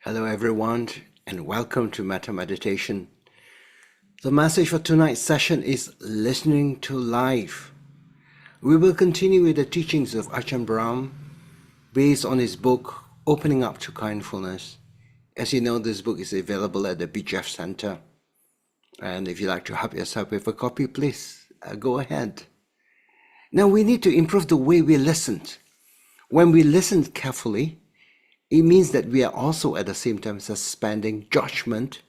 Hello, everyone, and welcome to Metta Meditation. The message for tonight's session is listening to life. We will continue with the teachings of Ajahn Brahm based on his book, Opening Up to Kindfulness. As you know, this book is available at the BGF Center. And if you'd like to help yourself with a copy, please go ahead. Now, we need to improve the way we listen. When we listen carefully, it means that we are also at the same time suspending judgment.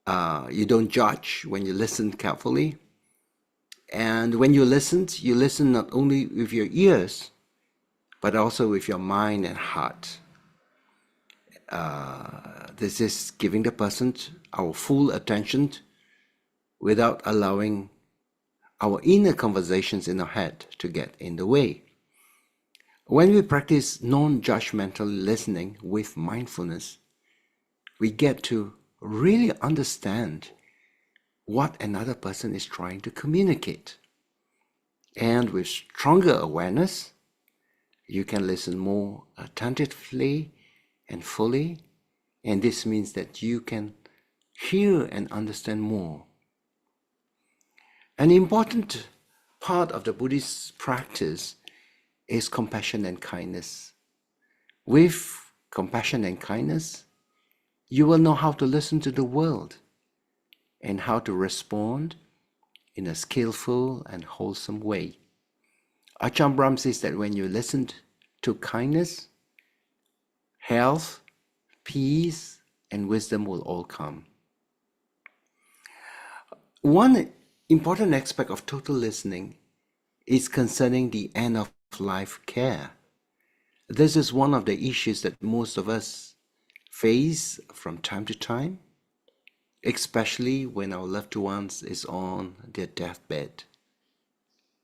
You don't judge when you listen carefully. And when you listen not only with your ears, but also with your mind and heart. This is giving the person our full attention without allowing our inner conversations in our head to get in the way. When we practice non-judgmental listening with mindfulness, we get to really understand what another person is trying to communicate. And with stronger awareness, you can listen more attentively and fully, and this means that you can hear and understand more. An important part of the Buddhist practice is compassion and kindness. With compassion and kindness, you will know how to listen to the world and how to respond in a skillful and wholesome way. Ajahn Brahm says that when you listen to kindness, health, peace, and wisdom will all come. One important aspect of total listening is concerning the end of life care. This is one of the issues that most of us face from time to time, especially when our loved ones is on their deathbed.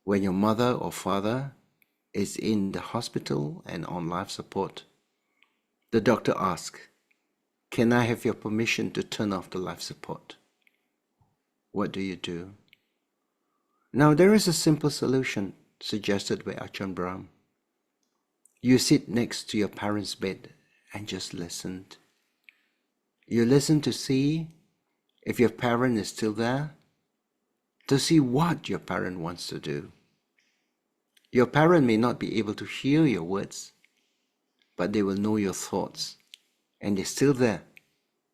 When your mother or father is in the hospital and on life support, the doctor asks, "Can I have your permission to turn off the life support?" What do you do? Now, there is a simple solution suggested by Ajahn Brahm. You sit next to your parents' bed and just listen. You listen to see if your parent is still there, to see what your parent wants to do. Your parent may not be able to hear your words, but they will know your thoughts, and they're still there.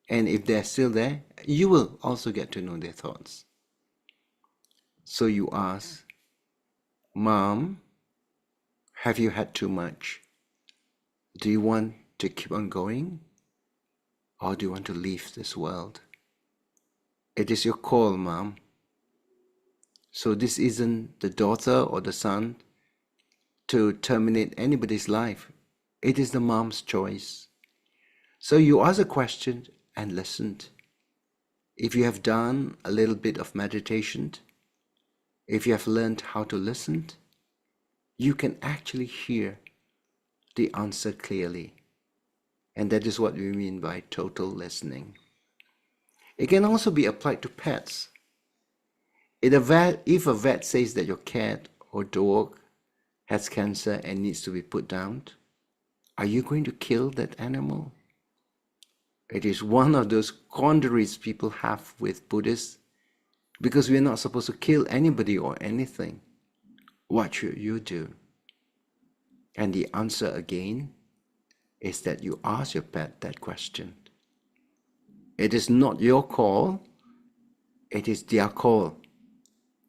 And if they're still there, you will also get to know their thoughts. So you ask, "Mom, have you had too much? Do you want to keep on going? Or do you want to leave this world? It is your call, Mom." So this isn't the daughter or the son to terminate anybody's life. It is the mom's choice. So you ask a question and listen. If you have done a little bit of meditation, if you have learned how to listen, you can actually hear the answer clearly. And that is what we mean by total listening. It can also be applied to pets. If a vet says that your cat or dog has cancer and needs to be put down, are you going to kill that animal? It is one of those quandaries people have with Buddhists, because we are not supposed to kill anybody or anything. What should you do? And the answer again is that you ask your pet that question. It is not your call, it is their call.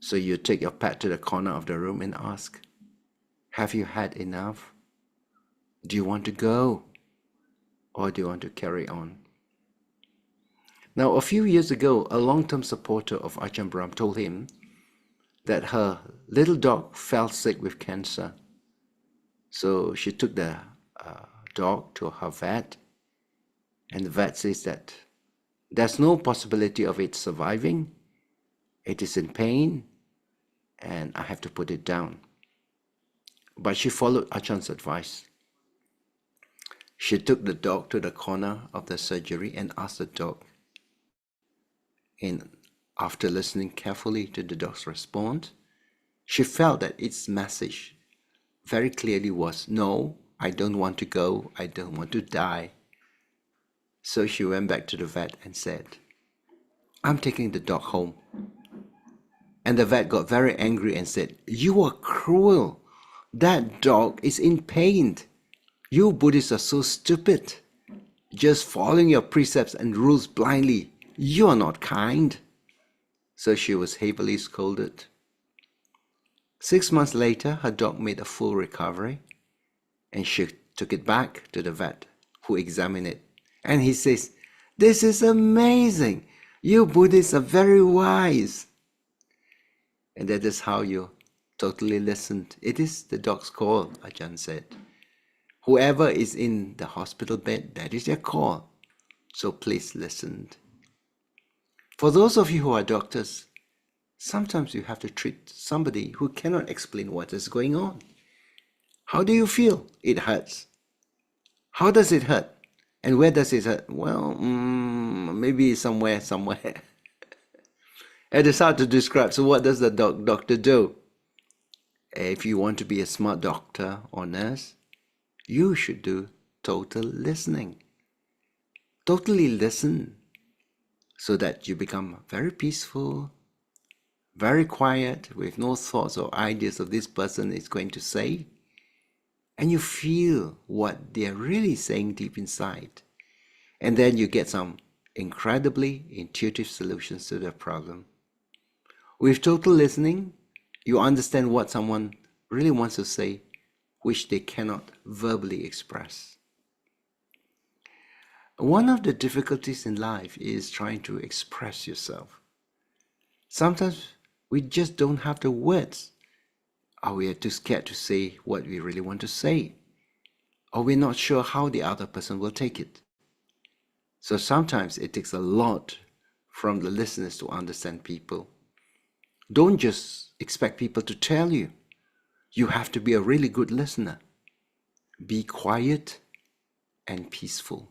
So you take your pet to the corner of the room and ask, "Have you had enough? Do you want to go? Or do you want to carry on?" Now, a few years ago, a long-term supporter of Ajahn Brahm told him that her little dog fell sick with cancer. So she took the dog to her vet, and the vet says that there's no possibility of it surviving. It is in pain, and I have to put it down. But she followed Ajahn's advice. She took the dog to the corner of the surgery and asked the dog. And after listening carefully to the dog's response, she felt that its message very clearly was, "No, I don't want to go. I don't want to die." So she went back to the vet and said, I'm taking the dog home. And the vet got very angry and said, you are cruel. That dog is in pain. You Buddhists are so stupid. Just following your precepts and rules blindly. You are not kind. So she was heavily scolded. 6 months later, her dog made a full recovery, and she took it back to the vet, who examined it. And he says, this is amazing. You Buddhists are very wise. And that is how you totally listened. It is the dog's call, Ajahn said. Whoever is in the hospital bed, that is their call. So please listen. For those of you who are doctors, sometimes you have to treat somebody who cannot explain what is going on. How do you feel? It hurts. How does it hurt? And where does it hurt? Well, maybe somewhere. It is hard to describe. So what does the doctor do? If you want to be a smart doctor or nurse, you should do total listening. Totally listen so that you become very peaceful, very quiet, with no thoughts or ideas of this person is going to say. And you feel what they're really saying deep inside. And then you get some incredibly intuitive solutions to their problem. With total listening, you understand what someone really wants to say, which they cannot verbally express. One of the difficulties in life is trying to express yourself. Sometimes we just don't have the words, or we are too scared to say what we really want to say, or we're not sure how the other person will take it. So sometimes it takes a lot from the listeners to understand people. Don't just expect people to tell you. You have to be a really good listener. Be quiet and peaceful.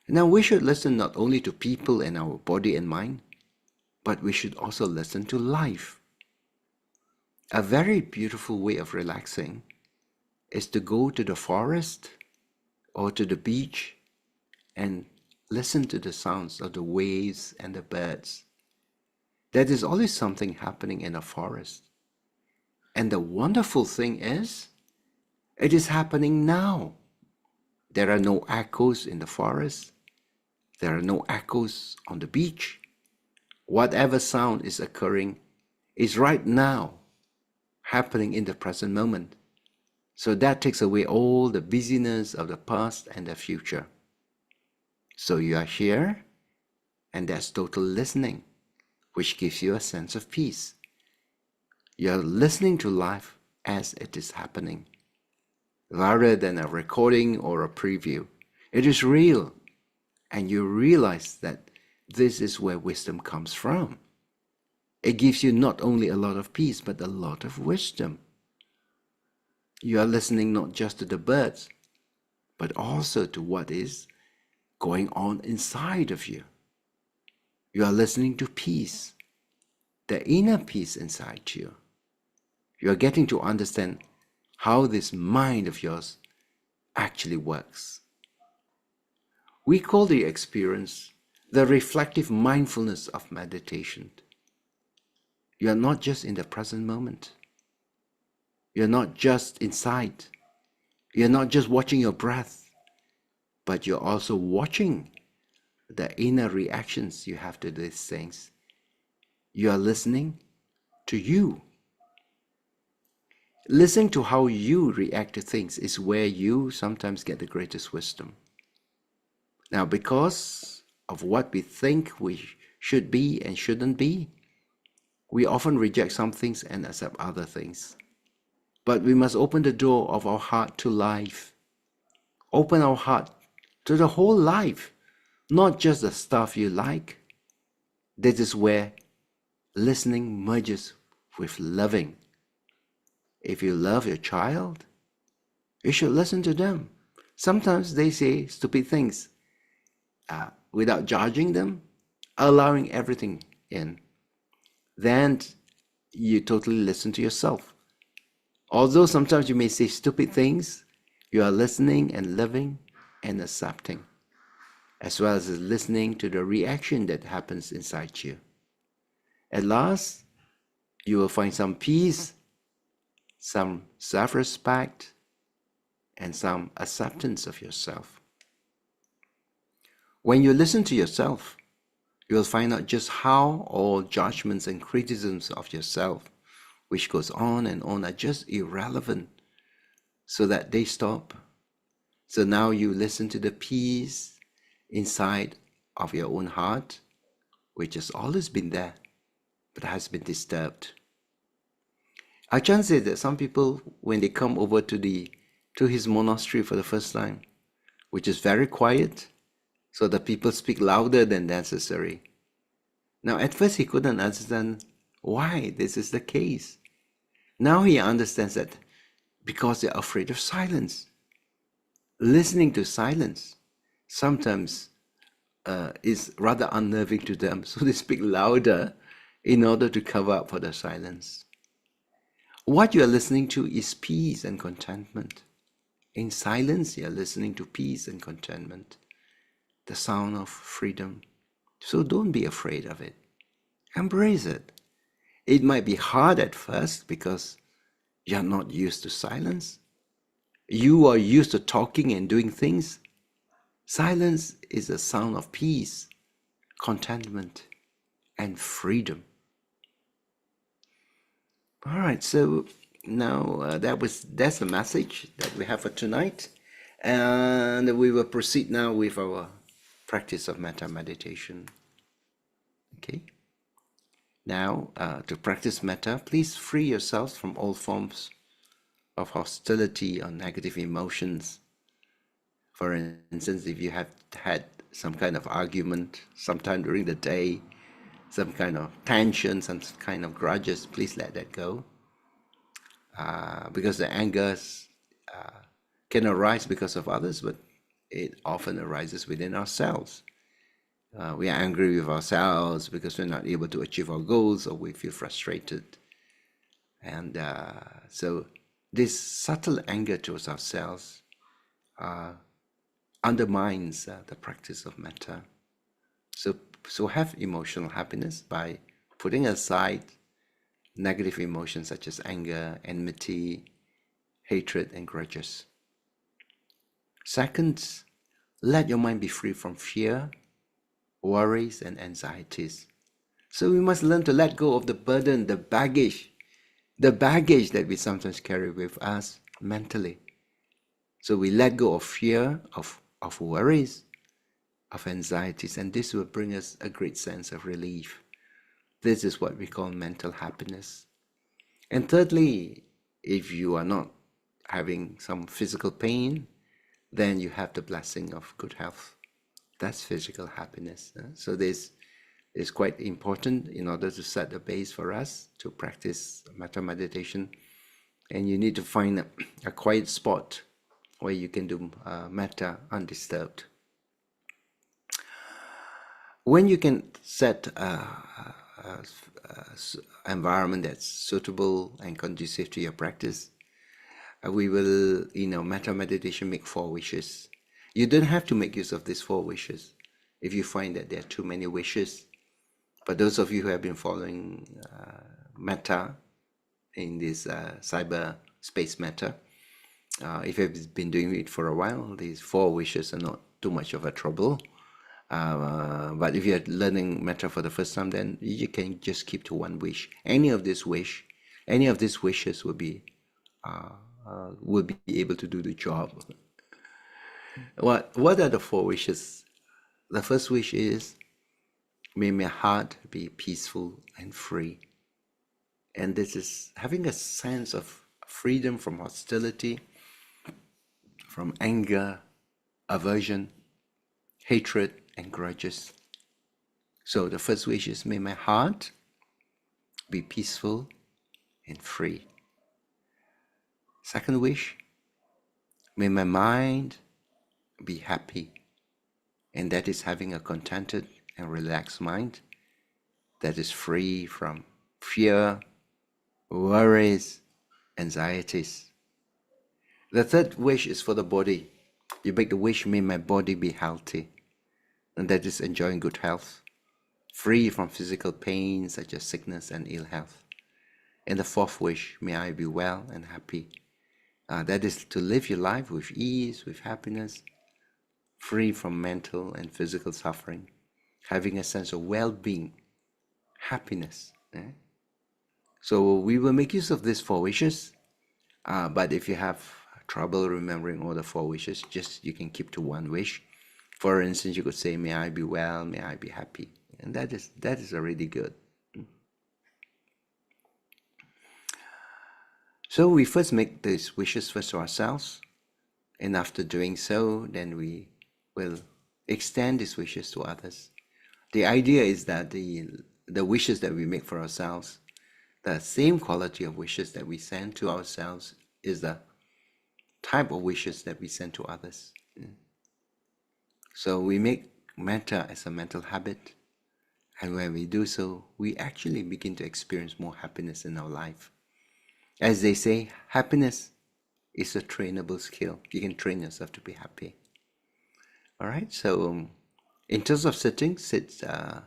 Now we should listen not only to people and our body and mind, but we should also listen to life. A very beautiful way of relaxing is to go to the forest or to the beach and listen to the sounds of the waves and the birds. There is always something happening in a forest. And the wonderful thing is, it is happening now. There are no echoes in the forest. There are no echoes on the beach. Whatever sound is occurring is right now, happening in the present moment. So that takes away all the busyness of the past and the future. So you are here, and that's total listening, which gives you a sense of peace. You're listening to life as it is happening, rather than a recording or a preview. It is real, and you realize that this is where wisdom comes from. It gives you not only a lot of peace, but a lot of wisdom. You are listening not just to the birds, but also to what is going on inside of you. You are listening to peace, the inner peace inside you. You are getting to understand how this mind of yours actually works. We call the experience the reflective mindfulness of meditation. You are not just in the present moment. You're not just inside. You're not just watching your breath, but you're also watching the inner reactions you have to these things. You are listening to you. Listening to how you react to things is where you sometimes get the greatest wisdom. Now, because of what we think we should be and shouldn't be, we often reject some things and accept other things. But we must open the door of our heart to life. Open our heart to the whole life, not just the stuff you like. This is where listening merges with loving. If you love your child, you should listen to them. Sometimes they say stupid things. Without judging them, allowing everything in. Then you totally listen to yourself. Although sometimes you may say stupid things, you are listening and loving and accepting, as well as listening to the reaction that happens inside you. At last, you will find some peace, some self-respect, and some acceptance of yourself. When you listen to yourself, you will find out just how all judgments and criticisms of yourself, which goes on and on, are just irrelevant, so that they stop. So now you listen to the peace inside of your own heart, which has always been there, but has been disturbed. Ajahn said that some people, when they come over to his monastery for the first time, which is very quiet, so the people speak louder than necessary. Now, at first he couldn't understand why this is the case. Now he understands that because they're afraid of silence. Listening to silence sometimes is rather unnerving to them, so they speak louder in order to cover up for the silence. What you are listening to is peace and contentment. In silence, you are listening to peace and contentment, the sound of freedom. So don't be afraid of it. Embrace it. It might be hard at first because you're not used to silence. You are used to talking and doing things. Silence is a sound of peace, contentment, and freedom. All right, so now that's the message that we have for tonight, and we will proceed now with our practice of metta meditation. Okay. Now, to practice metta, please free yourselves from all forms of hostility or negative emotions. For instance, if you have had some kind of argument sometime during the day, some kind of tension, some kind of grudges, please let that go. Because the anger can arise because of others, but it often arises within ourselves. We are angry with ourselves because we're not able to achieve our goals, or we feel frustrated. And so this subtle anger towards ourselves undermines the practice of metta. So have emotional happiness by putting aside negative emotions such as anger, enmity, hatred, and grudges. Second, let your mind be free from fear, worries, and anxieties. So we must learn to let go of the burden, the baggage that we sometimes carry with us mentally. So we let go of fear, of worries, of anxieties, and this will bring us a great sense of relief. This is what we call mental happiness. And thirdly, if you are not having some physical pain, then you have the blessing of good health. That's physical happiness. So this is quite important in order to set the base for us to practice metta meditation. And you need to find a quiet spot where you can do metta undisturbed. When you can set environment that's suitable and conducive to your practice, we will, metta meditation, make 4 wishes. You don't have to make use of these 4 wishes if you find that there are too many wishes. But those of you who have been following metta in this CyberSpace metta, if you've been doing it for a while, these 4 wishes are not too much of a trouble. But if you're learning metta for the first time, then you can just keep to 1 wish. Any of these wishes will be able to do the job. What are the 4 wishes? The first wish is, may my heart be peaceful and free. And this is having a sense of freedom from hostility, from anger, aversion, hatred, and grudges. So the first wish is, may my heart be peaceful and free. Second wish, may my mind be happy, and that is having a contented and relaxed mind that is free from fear, worries, anxieties. The third wish is for the body. You make the wish, may my body be healthy, and that is enjoying good health, free from physical pain such as sickness and ill health. And the fourth wish, may I be well and happy. That is to live your life with ease, with happiness, free from mental and physical suffering, having a sense of well-being, happiness. So we will make use of these four wishes, but if you have trouble remembering all the four wishes, just you can keep to one wish. For instance, you could say, may I be well, may I be happy. And that is already good. So we first make these wishes first to ourselves, and after doing so, then we will extend these wishes to others. The idea is that the wishes that we make for ourselves, the same quality of wishes that we send to ourselves is the type of wishes that we send to others. So we make metta as a mental habit, and when we do so, we actually begin to experience more happiness in our life. As they say, happiness is a trainable skill. You can train yourself to be happy. All right, so in terms of sitting, sit in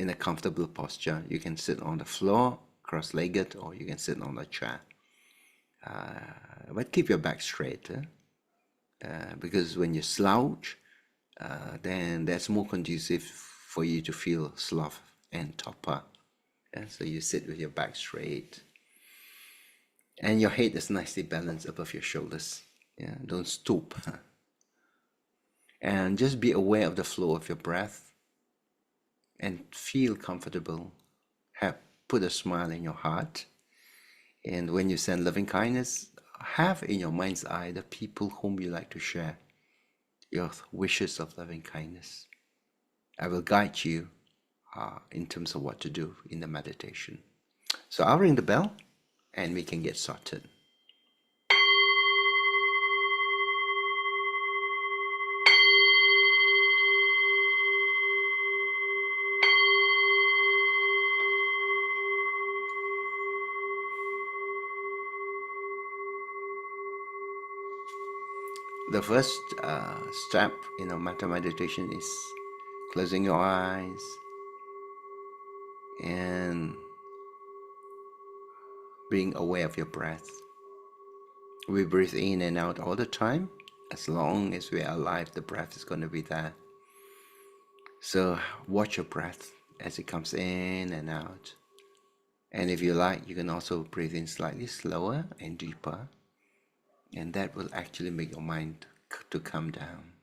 a comfortable posture. You can sit on the floor, cross-legged, or you can sit on a chair. But keep your back straight, because when you slouch, then that's more conducive for you to feel sloth and torpor. So you sit with your back straight, and your head is nicely balanced above your shoulders. Don't stoop. And just be aware of the flow of your breath and feel comfortable. Put a smile in your heart. And when you send loving kindness, have in your mind's eye the people whom you like to share your wishes of loving kindness. I will guide you in terms of what to do in the meditation. So I'll ring the bell and we can get started. The first step in our Metta meditation is closing your eyes and being aware of your breath. We breathe in and out all the time. As long as we are alive, the breath is going to be there. So watch your breath as it comes in and out. And if you like, you can also breathe in slightly slower and deeper. And that will actually make your mind to calm down.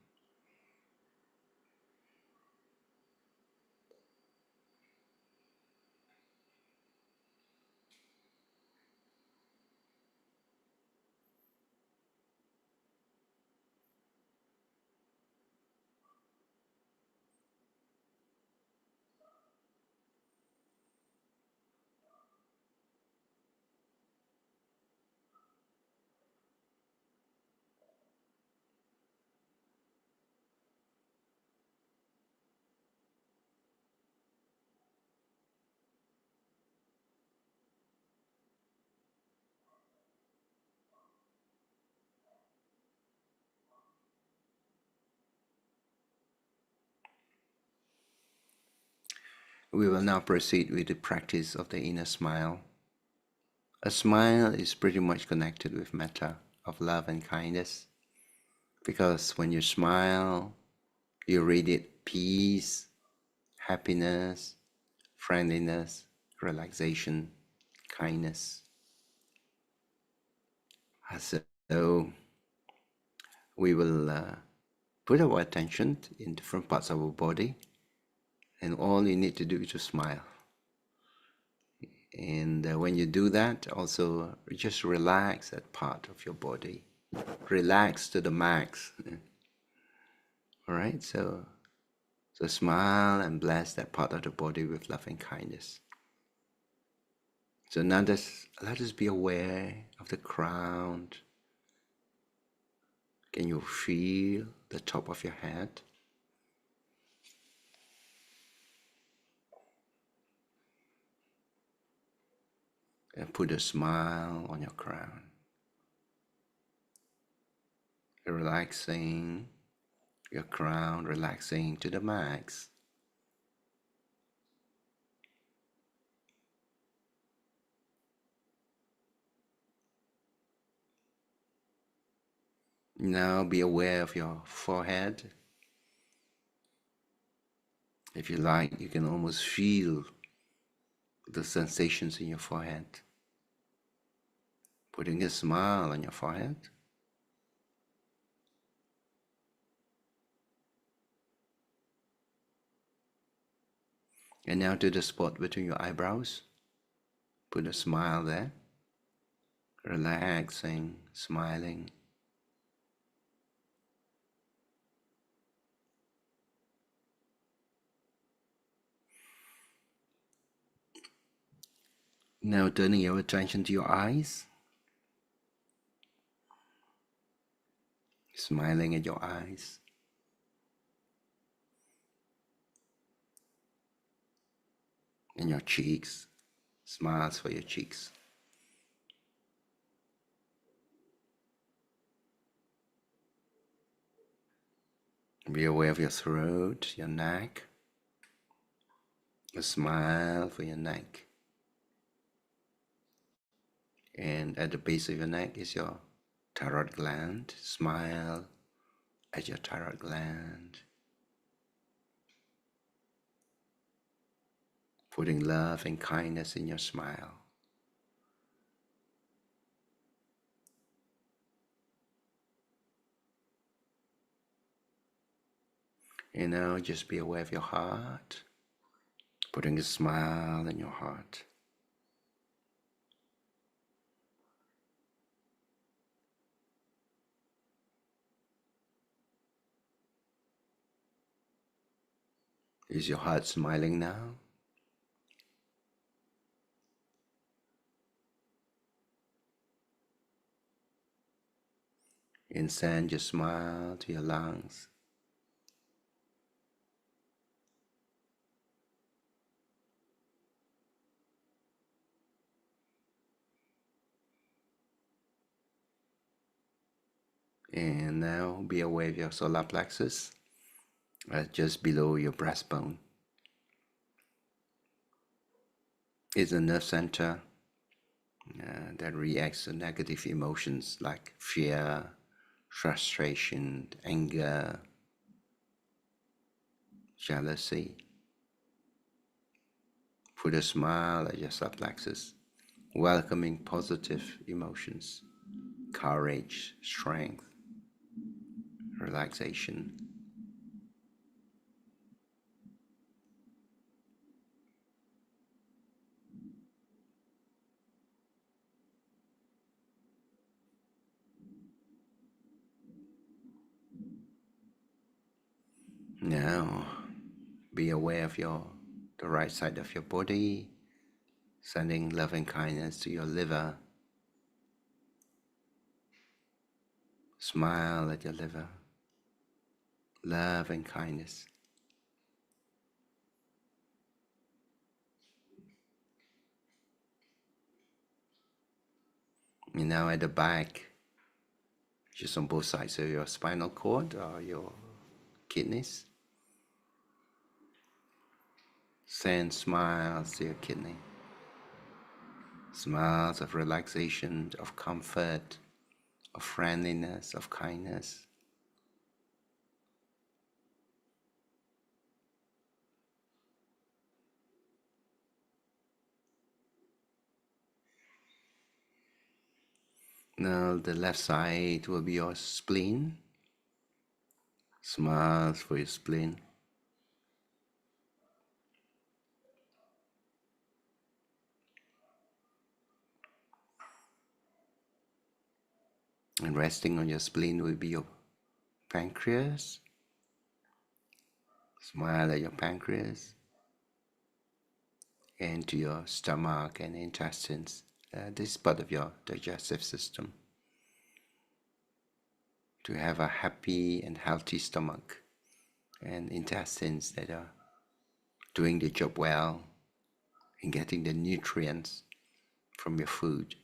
We will now proceed with the practice of the inner smile. A smile is pretty much connected with metta, of love and kindness, because when you smile, you radiate peace, happiness, friendliness, relaxation, kindness. So we will put our attention in different parts of our body, and all you need to do is to smile. And when you do that, also just relax that part of your body. Relax to the max. All right, so smile and bless that part of the body with love and kindness. So now let us be aware of the crown. Can you feel the top of your head? And put a smile on your crown. relaxing your crown, relaxing to the max. Now be aware of your forehead. If you like, you can almost feel the sensations in your forehead. Putting a smile on your forehead. And now to the spot between your eyebrows. Put a smile there. Relaxing, smiling. Now turning your attention to your eyes. Smiling at your eyes. And your cheeks. Smiles for your cheeks. Be aware of your throat, your neck. A smile for your neck. And at the base of your neck is your thyroid gland. Smile at your thyroid gland. Putting love and kindness in your smile. And now just be aware of your heart. Putting a smile in your heart. Is your heart smiling now? And send your smile to your lungs. And now be aware of your solar plexus, just below your breastbone. It's a nerve center that reacts to negative emotions like fear, frustration, anger, jealousy. Put a smile at your solar plexus, welcoming positive emotions, courage, strength, relaxation. Now, be aware of the right side of your body, sending love and kindness to your liver. Smile at your liver. Love and kindness. And now at the back, just on both sides of your spinal cord or your kidneys. Send smiles to your kidney. Smiles of relaxation, of comfort, of friendliness, of kindness. Now the left side will be your spleen. Smiles for your spleen. And resting on your spleen will be your pancreas. Smile at your pancreas. And to your stomach and intestines. This is part of your digestive system. To have a happy and healthy stomach and intestines that are doing the job well and getting the nutrients from your food.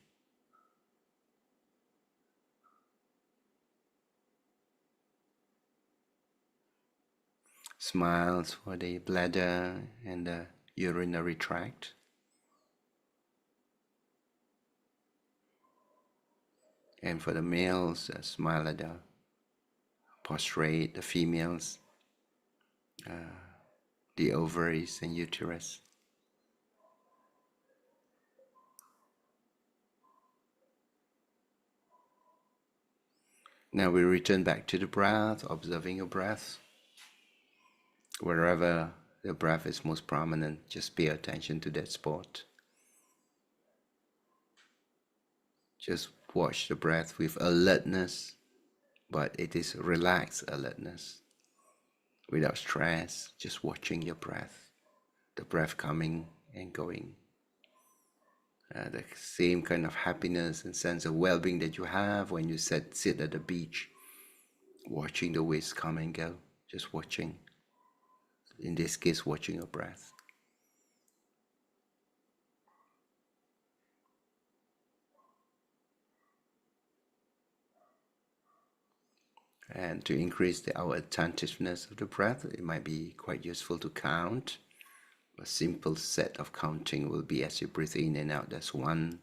Smiles for the bladder and the urinary tract. And for the males, smile at the prostate, the females, the ovaries and uterus. Now we return back to the breath, observing your breath. Wherever the breath is most prominent, just pay attention to that spot. Just watch the breath with alertness, but it is relaxed alertness, without stress, just watching your breath, the breath coming and going. The same kind of happiness and sense of well-being that you have when you sit at the beach, watching the waves come and go, just watching. In this case, watching your breath. And to increase our attentiveness of the breath, it might be quite useful to count. A simple set of counting will be as you breathe in and out, that's 1,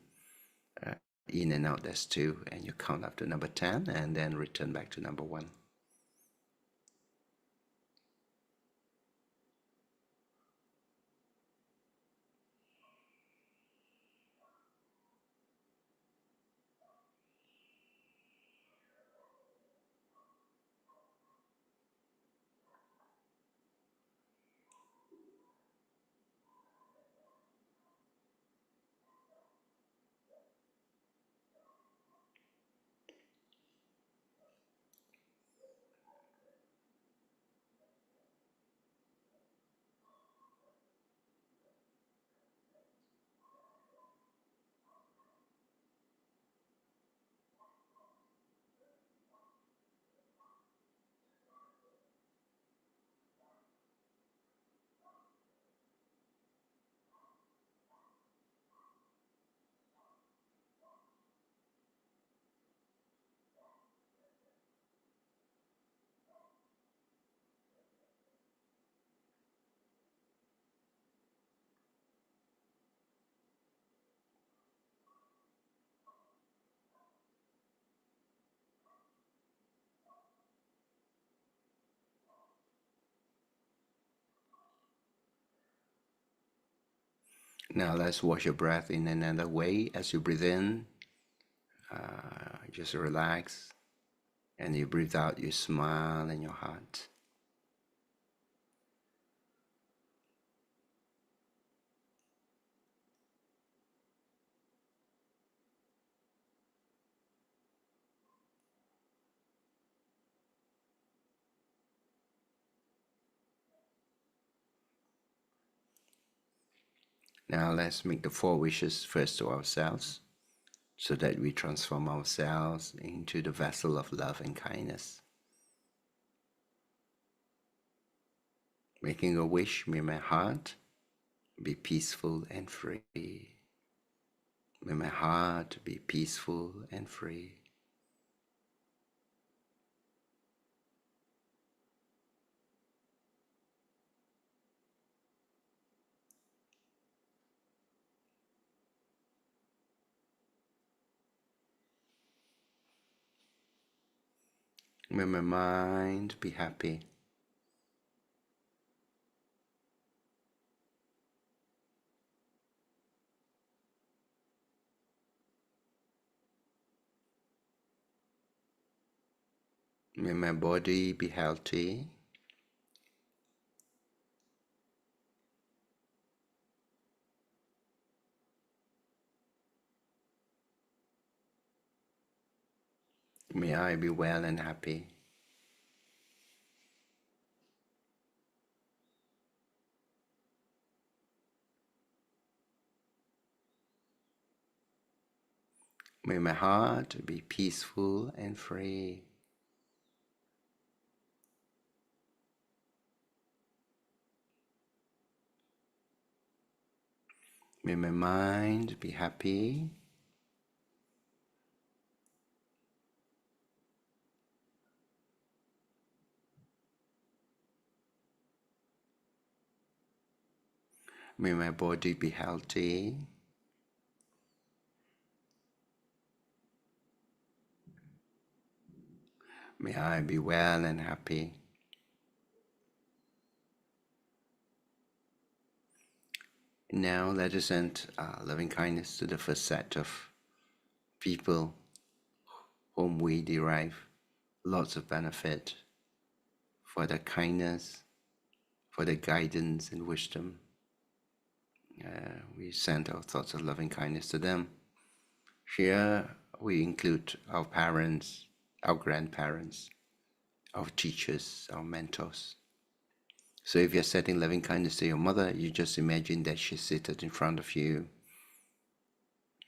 in and out, that's 2, and you count up to number 10 and then return back to number 1. Now let's watch your breath in another way. As you breathe in, just relax, and you breathe out, you smile in your heart. Now let's make the 4 wishes first to ourselves, so that we transform ourselves into the vessel of love and kindness. Making a wish, may my heart be peaceful and free. May my heart be peaceful and free. May my mind be happy. May my body be healthy. May I be well and happy. May my heart be peaceful and free. May my mind be happy. May my body be healthy. May I be well and happy. Now let us send loving kindness to the first set of people whom we derive lots of benefit for their kindness, for their guidance and wisdom. We send our thoughts of loving kindness to them. Here we include our parents, our grandparents, our teachers, our mentors. So if you're setting loving kindness to your mother, you just imagine that she's seated in front of you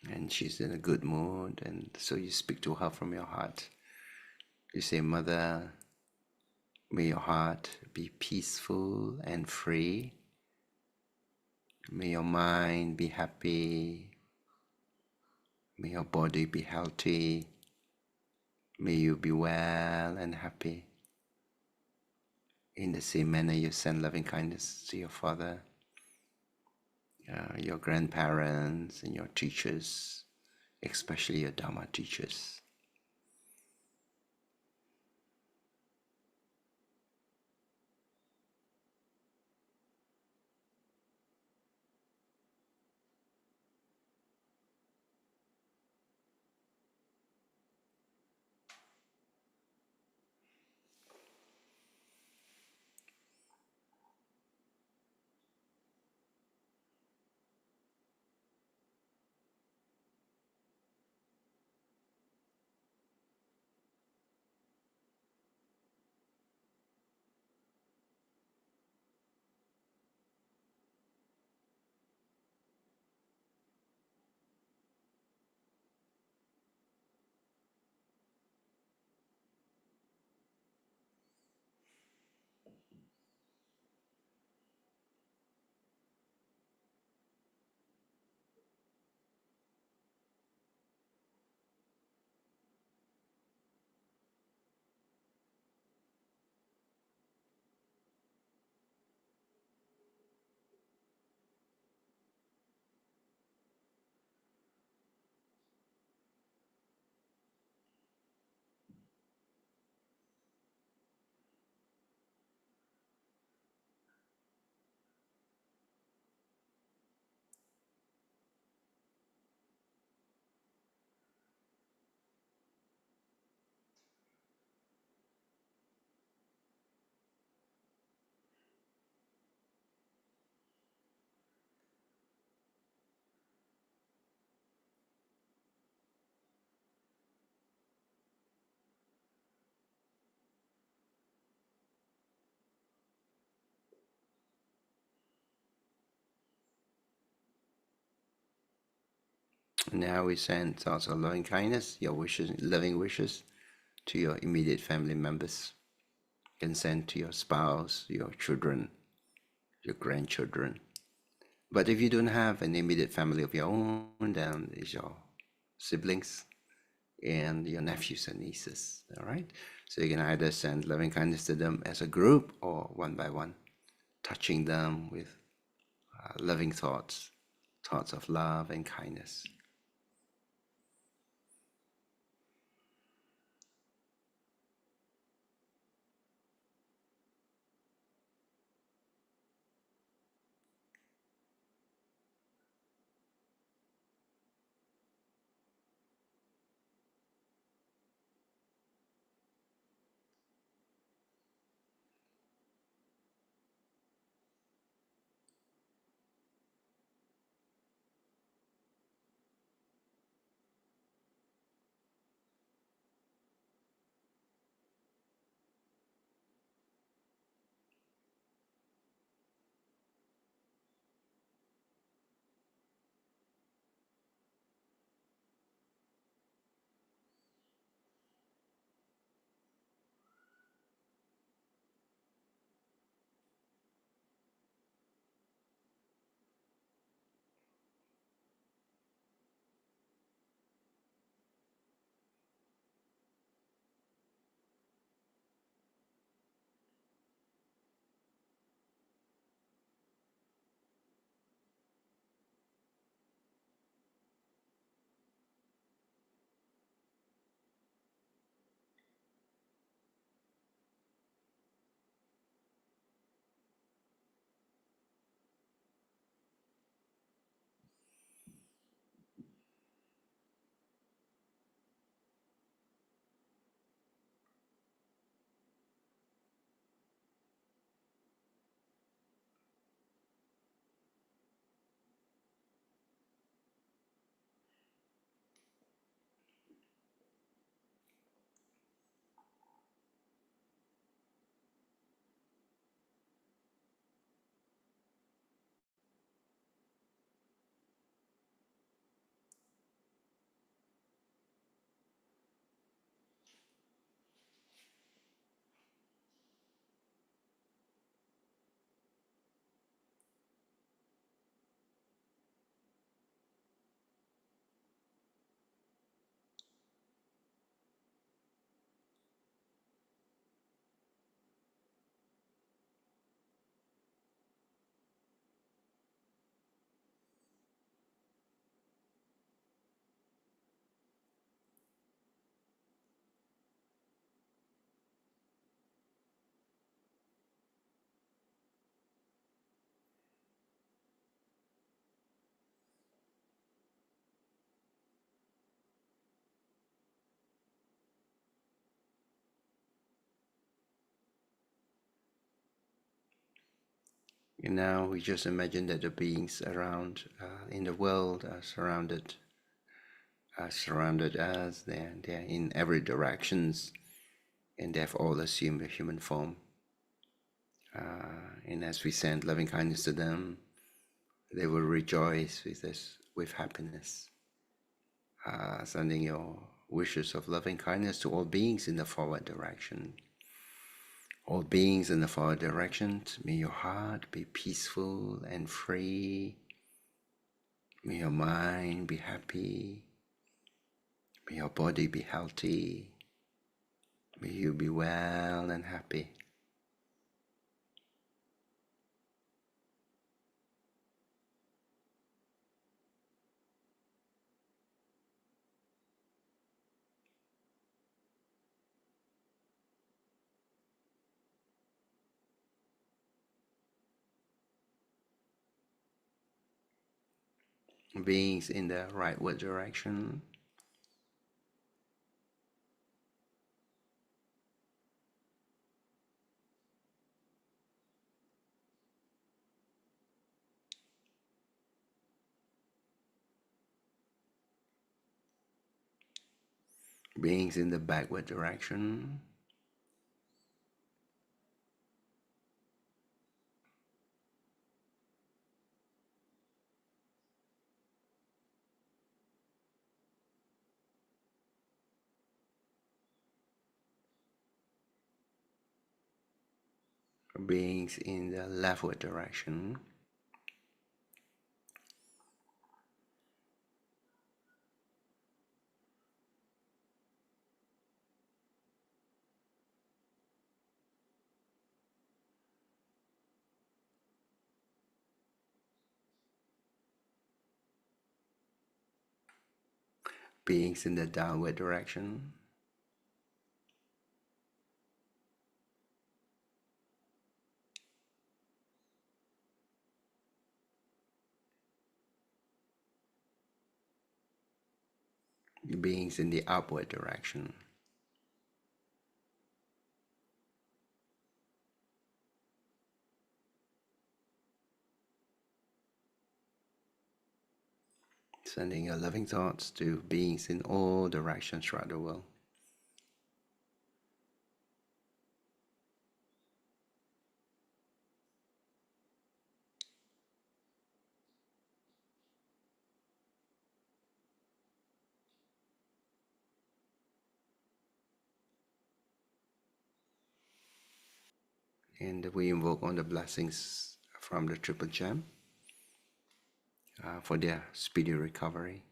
and she's in a good mood, and so you speak to her from your heart. You say, Mother, may your heart be peaceful and free. May your mind be happy. May your body be healthy. May you be well and happy. In the same manner, you send loving kindness to your father, your grandparents, and your teachers, especially your Dharma teachers. Now we send thoughts of loving kindness, your wishes, loving wishes, to your immediate family members. You can send to your spouse, your children, your grandchildren. But if you don't have an immediate family of your own, then it's your siblings and your nephews and nieces. All right. So you can either send loving kindness to them as a group or one by one, touching them with loving thoughts, thoughts of love and kindness. And now we just imagine that the beings around in the world are surrounded us. They're in every directions, and they've all assumed a human form. And as we send loving kindness to them, they will rejoice with us with happiness. Sending your wishes of loving kindness to all beings in the forward direction. All beings in the forward direction, may your heart be peaceful and free. May your mind be happy. May your body be healthy. May you be well and happy. Beings in the rightward direction, beings in the backward direction, beings in the leftward direction, beings in the downward direction, beings in the upward direction. Sending your loving thoughts to beings in all directions throughout the world. And we invoke all the blessings from the Triple Gem for their speedy recovery.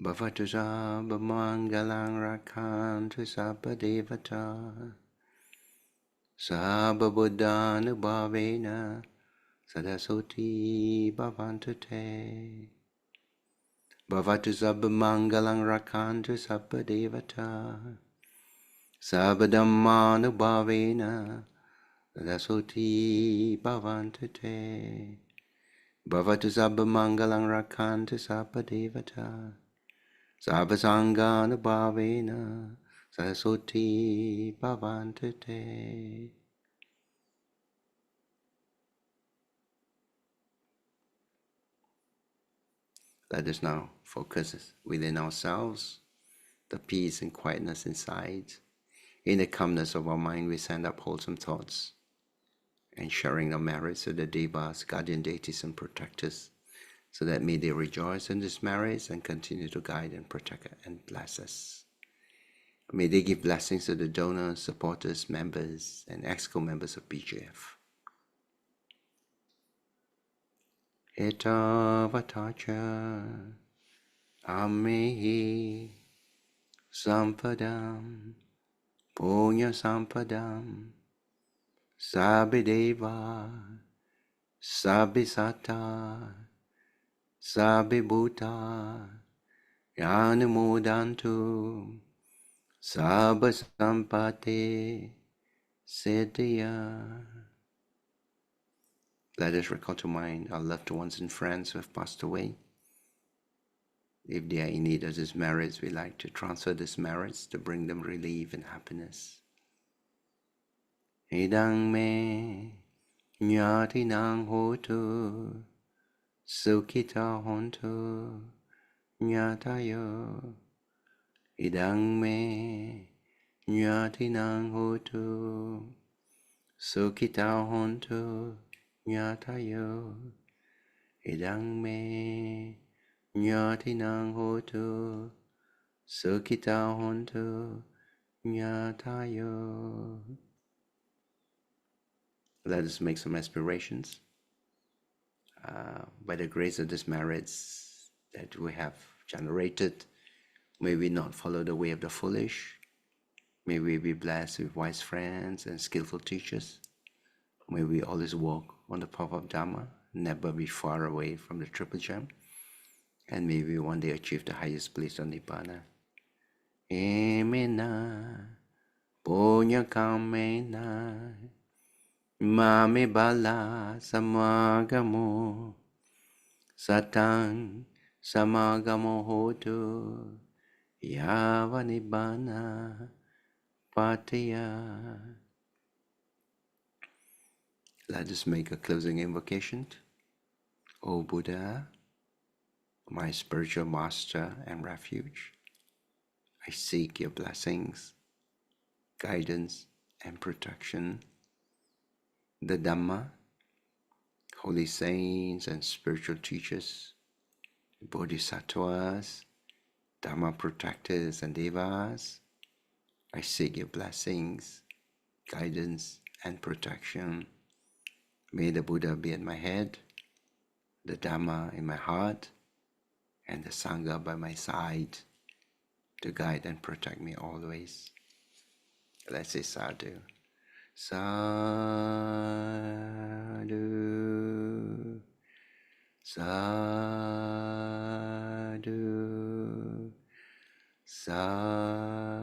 Bhavatu sabba mangalang rakhantu sabba devata sabba buddhanubhavena sadasoti bhavantu te. Bhavatu sabba mangalang rakhantu sabba devata sabba dhammanubhavena sadasoti bhavantu te. Bhavatu sabba mangalang rakhantu sabba devata sabba sanganubhavena saraswati bhavantu te. Let us now focus within ourselves, the peace and quietness inside. In the calmness of our mind, we send up wholesome thoughts and sharing our merits to the devas, guardian deities and protectors, so that may they rejoice in this merits and continue to guide and protect and bless us. May they give blessings to the donors, supporters, members, and EXCO members of BGF. Etavatacha amehi sampadam punya sampadam sabideva sabisata sabibhuta yanumodantu sabasampate siddhya. Let us recall to mind our loved ones and friends who have passed away. If they are in need of these merits, we like to transfer these merits to bring them relief and happiness. Idang me Nyatinang hotu Sukhita hontu Nyatayo Idang me Nyatinang hotu Sukhita hontu Nyatayo Idang me Nyatinang hotu Sukhita hontu Nyatayo. Let us make some aspirations. By the grace of these merits that we have generated, may we not follow the way of the foolish. May we be blessed with wise friends and skillful teachers. May we always walk on the path of Dharma, never be far away from the Triple Gem. And may we one day achieve the highest bliss of Nibbana. Emena, Punya Kamena, Mame Bala Samagamo, Satang Samagamo Hotu, Yava Nibbana Patiya. Let us make a closing invocation. O Buddha, my spiritual master and refuge, I seek your blessings, guidance, and protection. The Dhamma, holy saints and spiritual teachers, Bodhisattvas, Dhamma protectors and devas, I seek your blessings, guidance, and protection. May the Buddha be at my head, the Dhamma in my heart, and the Sangha by my side to guide and protect me always. Let's say sadhu. Sadhu, sadhu, sadhu, sadhu. さ